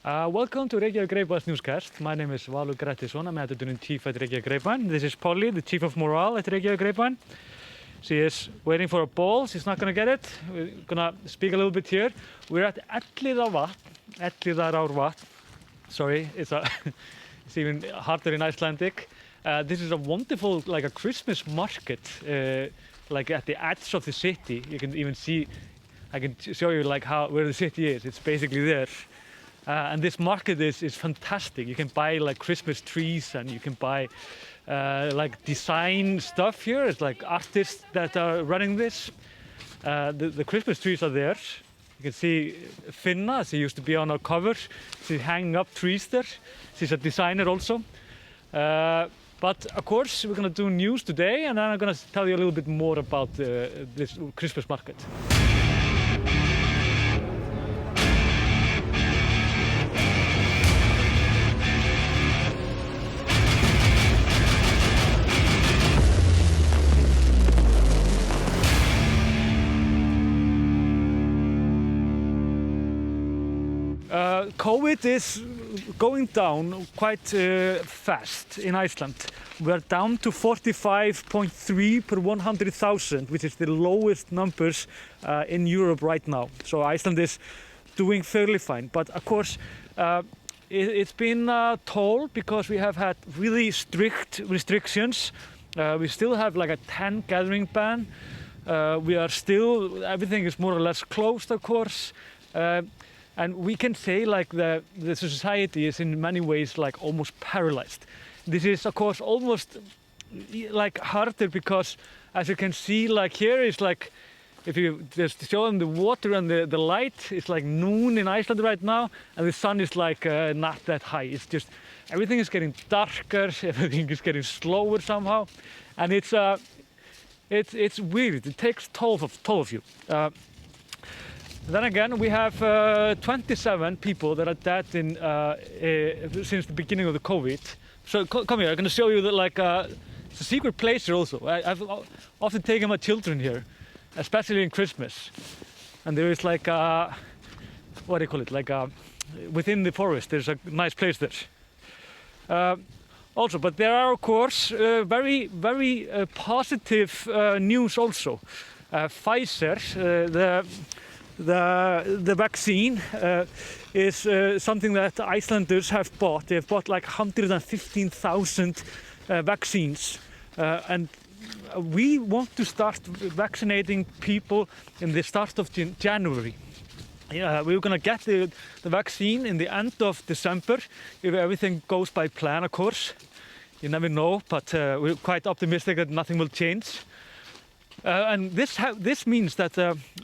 Welcome to Reykjavík Greipans Newscast. My name is Valur Grettisson. I'm editor-in-chief at Reykjavík Greipans. This is Polly, the chief of morale at Reykjavík Greipans. She is waiting for a ball. She's not going to get it. We're going to speak a little bit here. We're at Elliðarárdalur. Sorry, it's even harder in Icelandic. This is a wonderful, like a Christmas market, like at the edge of the city. You can even see, I can show you like where the city is. It's basically there. And this market is fantastic. You can buy like Christmas trees and you can buy like design stuff here. It's like artists that are running this. The Christmas trees are there. You can see Finna, she used to be on our cover. She's hanging up trees there. She's a designer also. But of course, we're going to do news today, and then I'm going to tell you a little bit more about this Christmas market. COVID is going down quite fast in Iceland. We're down to 45.3 per 100,000, which is the lowest numbers in Europe right now. So Iceland is doing fairly fine. But of course, it's been a toll because we have had really strict restrictions. We still have like a 10 gathering ban. Everything is more or less closed, of course. And we can say like the society is in many ways like almost paralyzed. This is of course almost like harder because as you can see like here is like, if you just show them the water and the light, it's like noon in Iceland right now and the sun is like not that high. It's just, everything is getting darker, everything is getting slower somehow. And it's weird, it takes toll of you. Then again, we have 27 people that are dead since the beginning of the COVID. So come here, I'm going to show you that like it's a secret place here also. I've often taken my children here, especially in Christmas. And there is like what do you call it? Like within the forest, there's a nice place there. Also, but there are of course very positive news also. Pfizer, the vaccine is something that Icelanders have bought. They have bought like 115,000 vaccines, and we want to start vaccinating people in the start of January. We're going to get the vaccine in the end of December if everything goes by plan, of course. You never know, but we're quite optimistic that nothing will change. And this means that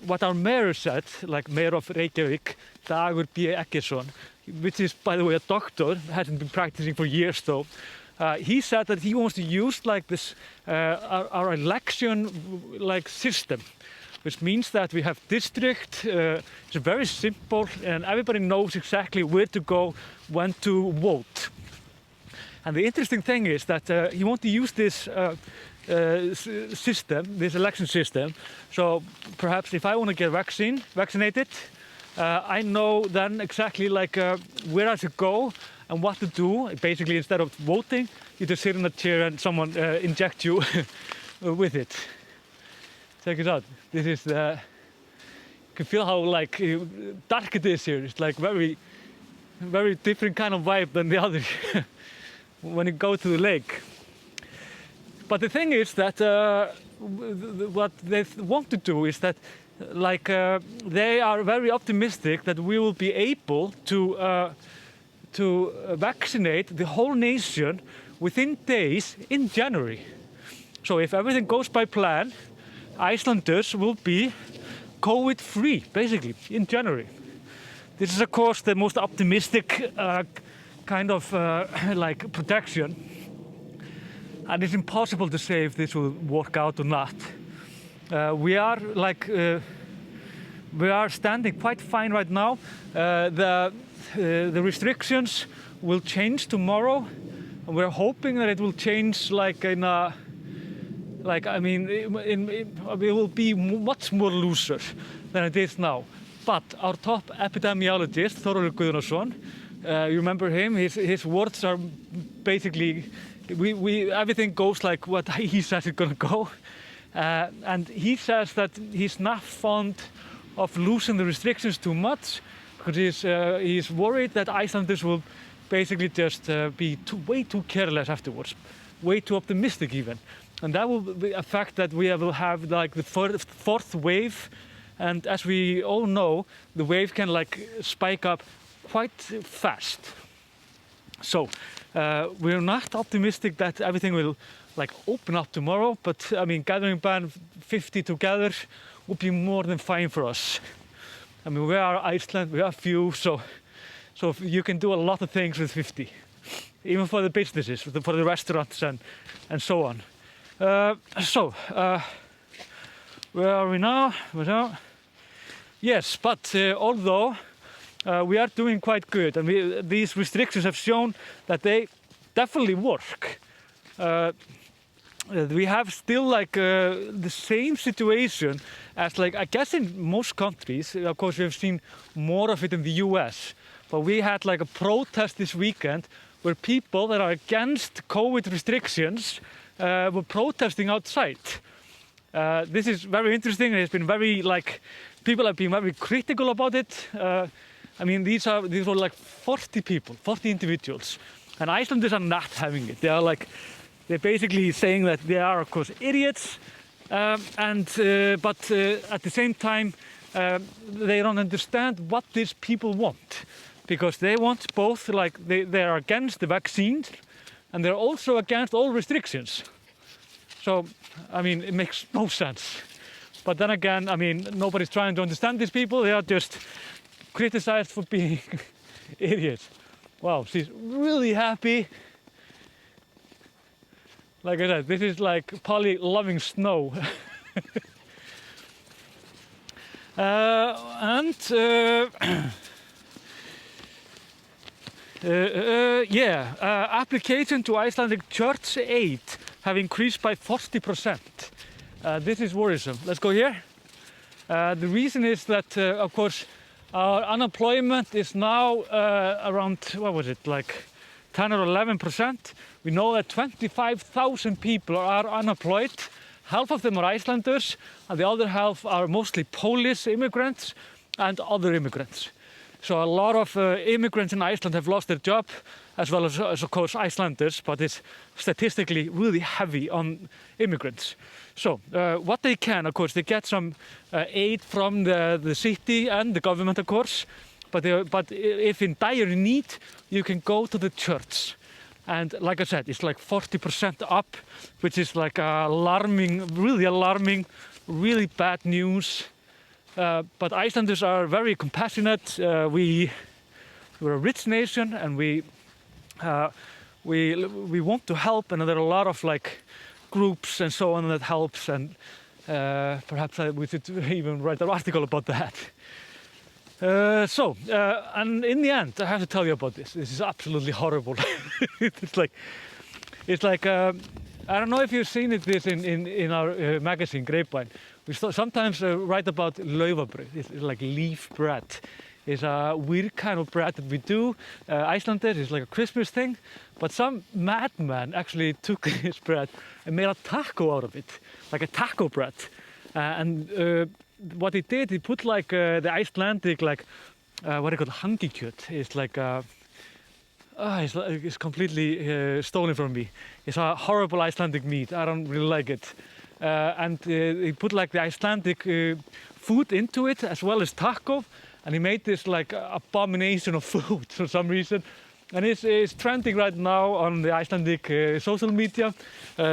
what our mayor said, like Mayor of Reykjavík, Dagur B. Eggertsson, which is by the way a doctor, hasn't been practicing for years though, he said that he wants to use like this our election like system, which means that we have district. It's very simple, and everybody knows exactly where to go, when to vote. And the interesting thing is that he wants to use this system, this election system. So perhaps if I want to get vaccinated, I know then exactly like where I should go and what to do. Basically, instead of voting, you just sit in a chair and someone injects you with it. Check it out. This is you can feel how like dark it is here. It's like very different kind of vibe than the other when you go to the lake. But the thing is that what they want to do is that, like, they are very optimistic that we will be able to vaccinate the whole nation within days in January. So if everything goes by plan, Icelanders will be COVID-free, basically, in January. This is, of course, the most optimistic kind of like protection. And it's impossible to say if this will work out or not. We are standing quite fine right now. The restrictions will change tomorrow, and we're hoping that it will change like it will be much more looser than it is now. But our top epidemiologist, Þórólfur Guðnason, You remember him? His words are basically, everything goes like what he says it's gonna go. And he says that he's not fond of loosening the restrictions too much because he's worried that Icelanders will basically just be way too careless afterwards, way too optimistic even. And that will affect that we will have like the fourth wave. And as we all know, the wave can like spike up quite fast. So we're not optimistic that everything will like open up tomorrow, but I mean, gathering band 50 together would be more than fine for us. I mean, we are Iceland, we are few, so you can do a lot of things with 50, even for the businesses, for the restaurants and so on. Where are we now? Yes, but although we are doing quite good, and these restrictions have shown that they definitely work. We have still like the same situation as like I guess in most countries. Of course, we have seen more of it in the US, but we had like a protest this weekend where people that are against COVID restrictions were protesting outside. This is very interesting. It's been very like people have been very critical about it. I mean, these were like 40 people, 40 individuals, and Icelanders are not having it. They're basically saying that they are, of course, idiots, but at the same time, they don't understand what these people want, because they want both, like they are against the vaccines, and they're also against all restrictions. So, I mean, it makes no sense. But then again, I mean, nobody's trying to understand these people. They are just criticized for being idiots. Wow, she's really happy. Like I said, this is like Polly loving snow. Application to Icelandic church aid have increased by 40%. This is worrisome. Let's go here. The reason is that, of course, our unemployment is now around, what was it, like 10 or 11%. We know that 25,000 people are unemployed. Half of them are Icelanders, and the other half are mostly Polish immigrants and other immigrants. So a lot of immigrants in Iceland have lost their job, as well as of course Icelanders, but it's statistically really heavy on immigrants. So what they can, of course, they get some aid from the city and the government, of course, but if in dire need, you can go to the church. And like I said, it's like 40% up, which is like alarming, really bad news. But Icelanders are very compassionate. We're a rich nation, and we want to help, and there are a lot of like groups and so on that helps, and perhaps we should even write an article about that. And in the end, I have to tell you about this. This is absolutely horrible. It's like I don't know if you've seen this in our magazine Grapevine. We sometimes write about Laufabrauð. It's like leaf bread. It's a weird kind of bread that we do. Icelanders, it's like a Christmas thing. But some madman actually took this bread and made a taco out of it, like a taco bread. What he did, he put like the Icelandic, like what do you call it, hangikjöt. It's like it's completely stolen from me. It's a horrible Icelandic meat. I don't really like it. And he put like the Icelandic food into it, as well as taco, and he made this like abomination of food for some reason. And it's trending right now on the Icelandic social media.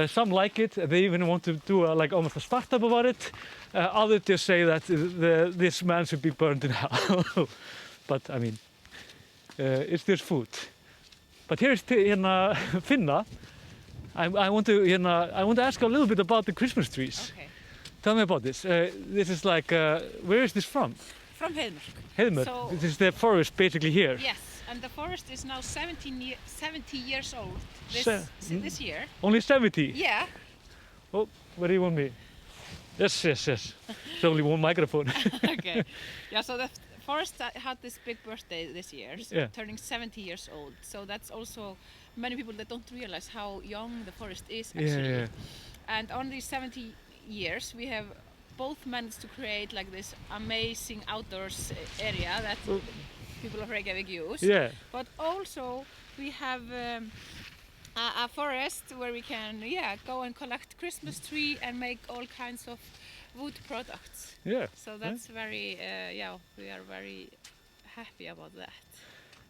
Some like it. They even want to do like almost a startup about it. Others just say that this man should be burned in hell. But I mean, it's just food. But here's Finna. I want to ask you a little bit about the Christmas trees. Okay. Tell me about this. This is like, where is this from? From Heiðmörk. Heiðmörk. So, this is the forest basically here. Yes, and the forest is now 70 years old this year. Only 70? Yeah. Oh, where do you want me? Yes. There's only one microphone. Okay. Yeah, so the forest had this big birthday this year, so Yeah. turning 70 years old. So that's also many people that don't realize how young the forest is actually. Yeah. And on these 70 years, we have both managed to create like this amazing outdoors area that people of Reykjavik use. Yeah. But also we have a forest where we can go and collect Christmas tree and make all kinds of wood products. Yeah. So that's very we are very happy about that.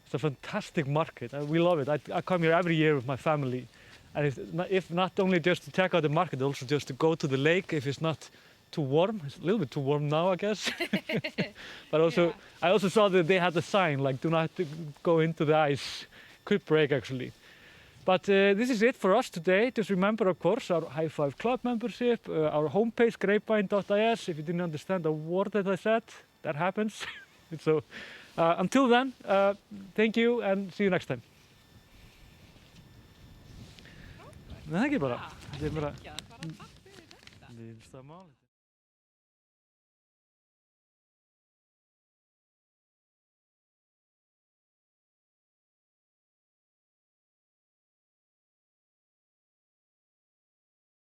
It's a fantastic market. We love it. I come here every year with my family, and if not only just to check out the market, also just to go to the lake if it's not too warm. It's a little bit too warm now, I guess. But also, Yeah. I also saw that they had a sign like "Do not go into the ice." Quick break, actually. But this is it for us today. Just remember, of course, our High Five Club membership, our homepage, grapevine.is. If you didn't understand a word that I said, that happens. So until then, thank you and see you next time. Það er ekki bara. Já, Þetta er bara bara takk fyrir þetta. minnsta málið.